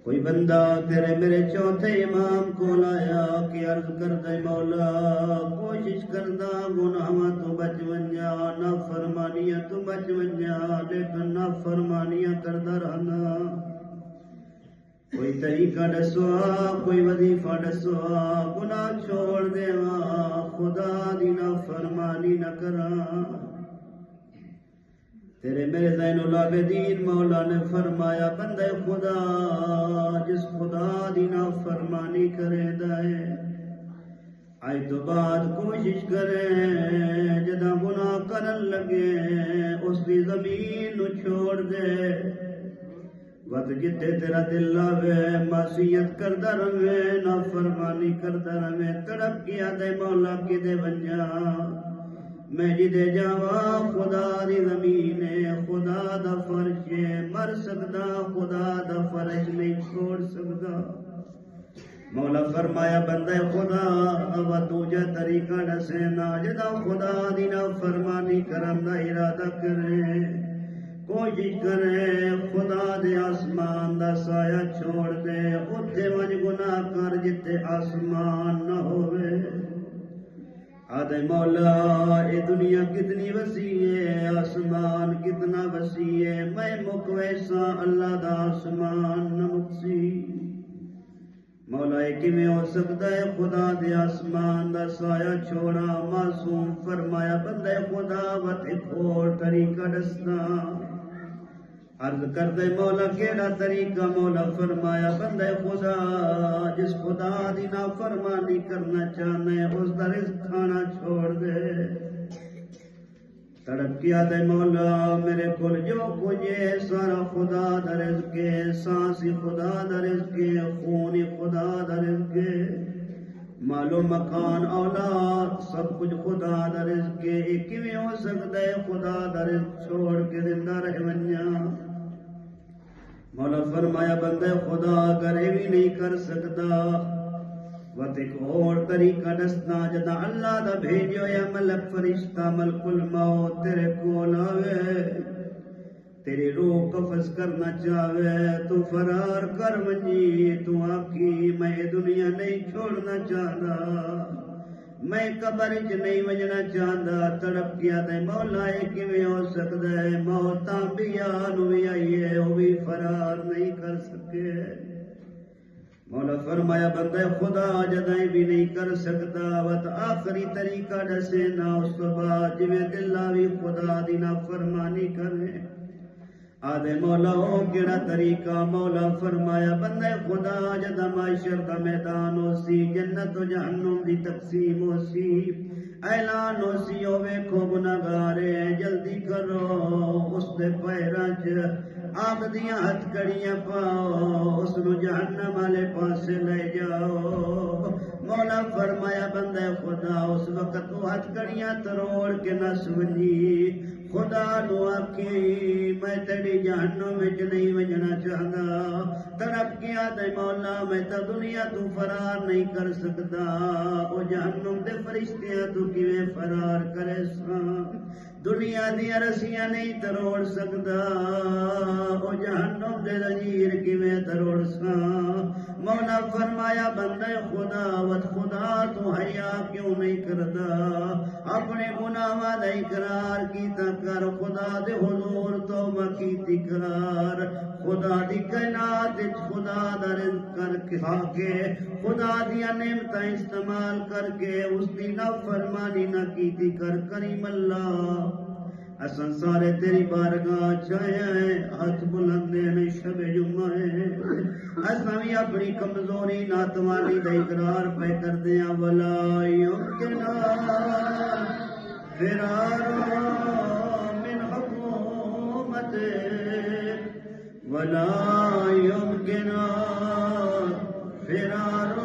کوئی بندہ تیرے میرے چوتھے امام کو لایا کہ عرض کردہ مولا کوشش کردہ گناہاں تو بچ ونجا نافرمانیاں تو بچ ونجا لیکن نافرمانیاں کردہ رہنا کوئی طریقہ دسوا کوئی وظیفہ دسوا گناہ چھوڑ دیوا خدا دی نافرمانی نہ کرا تیرے میرے زین العابدین مولا نے فرمایا بندے خدا جس خدا دی نافرمانی کرے دائے آئی تو بعد کوشش کرے جدا گناہ کرن لگے اس دی زمین نو چھوڑ دے وقت جتے تیرا دل لاوے معصیت کردہ رہے نافرمانی کردہ رہے تڑپ کیا دے مولا کی دے بنجا میں جدے جاوا خدا دی زمین خدا دا فرش مر سکدا خدا دا فرش نہیں چھوڑ سکدا مولا فرمایا بندے خدا اب توجہ طریقہ ڈسینا جدا خدا دی نافرمانی کرن دا ارادہ کرے کوشش کرے خدا دے آسمان دا سایہ چھوڑ دے اتھے ونج گناہ کر جتے آسمان نہ ہوئے آدھے مولا اے دنیا کتنی وسیع ہے آسمان کتنا وسیع ہے میں مک ویسا اللہ دا آسمان نہ مکسی مولا ایک میں ہو سکتا ہے خدا دے آسمان دا سایہ چھوڑا معصوم فرمایا بندے خدا وط کھوڑ طریقہ دستا عرض کر دے مولا کیڑا طریقہ مولا فرمایا بندے خدا جس خدا دی نافرمانی کرنا چاہنے اس دا رزق کھانا چھوڑ دے تڑپ کیا دے مولا میرے کل جو کچھ سارا خدا دا رزق سانسی خدا دا رزق خون خدا دا رزق مال و مکان اولاد سب کچھ خدا دا رزق ایک میں ہو سکتا ہے خدا دا رزق چھوڑ کے زندہ رہ ونجا مولا فرمایا بندے خدا کرے بھی نہیں کر سکتا وقت ایک اور طریقہ دسنا جدا اللہ دا بھیجو یا ملک فرشتہ ملک الموت تیرے کول آوے تیری روح قفض کرنا چاہوے تو فرار کر منجی تو آکی میں دنیا نہیں چھوڑنا چاہتا میں قبر چ نہیں وجنا چاہتا تڑپ کیا دے مولا ایک میں ہو سکتا ہے موت انبیاء نو بھی آئی ہے وہ بھی فرار نہیں کر سکے مولا فرمایا بندے خدا جدائیں بھی نہیں کر سکتا وقت آخری طریقہ دسینا اس تو بعد جویں دلہ بھی خدا دی نافرمانی کرے آدھے مولا ہو کیڑا طریقہ مولا فرمایا بندے خدا جدا معاشر دا میدان ہو سی جنت و جہنم دی تقسیم ہو سی اعلان ہو سی او ویکھو گناہگارے جلدی کرو اس دے پیراں چ آپ دیاں ہتھ کڑیاں پاؤ اس نو جہنم والے پاسے لے جاؤ مولا فرمایا بندے خدا اس وقت وہ ہتھ کڑیاں تروڑ کے نس ونجی خدا نو آکھی میں تیری جہنم وچ نہیں وجنا چاہتا تڑپ کیا دے مولا میں تا دنیا تو فرار نہیں کر سکتا او جہنم دے فرشتیاں تو کیویں فرار کرے سا دنیا دیا رسیاں نہیں تروڑ سکتا او جہنم دے زنجیر کیویں تروڑ سا مولا فرمایا بندے خدا وت خدا تو حیا کیوں نہیں کردا اپنے گناہاں دا اقرار کیتا کر خدا دے حضور توبہ کیتی کر خدا دی کائنات خدا دا رزق کر کے کھا کے خدا دیا نعمتاں استعمال کر کے اس دی نافرمانی نہ کیتی کر کریم اللہ اساں سارے تیری بارگاہ چاہے ہیں ہاتھ بلند نے شب جمعہ ہے اساں بھی اپنی کمزوری ناتوانی دا اقرار پہ کر دیاں ولا یمکنا فرار من حکومت ولا یمکنا فرار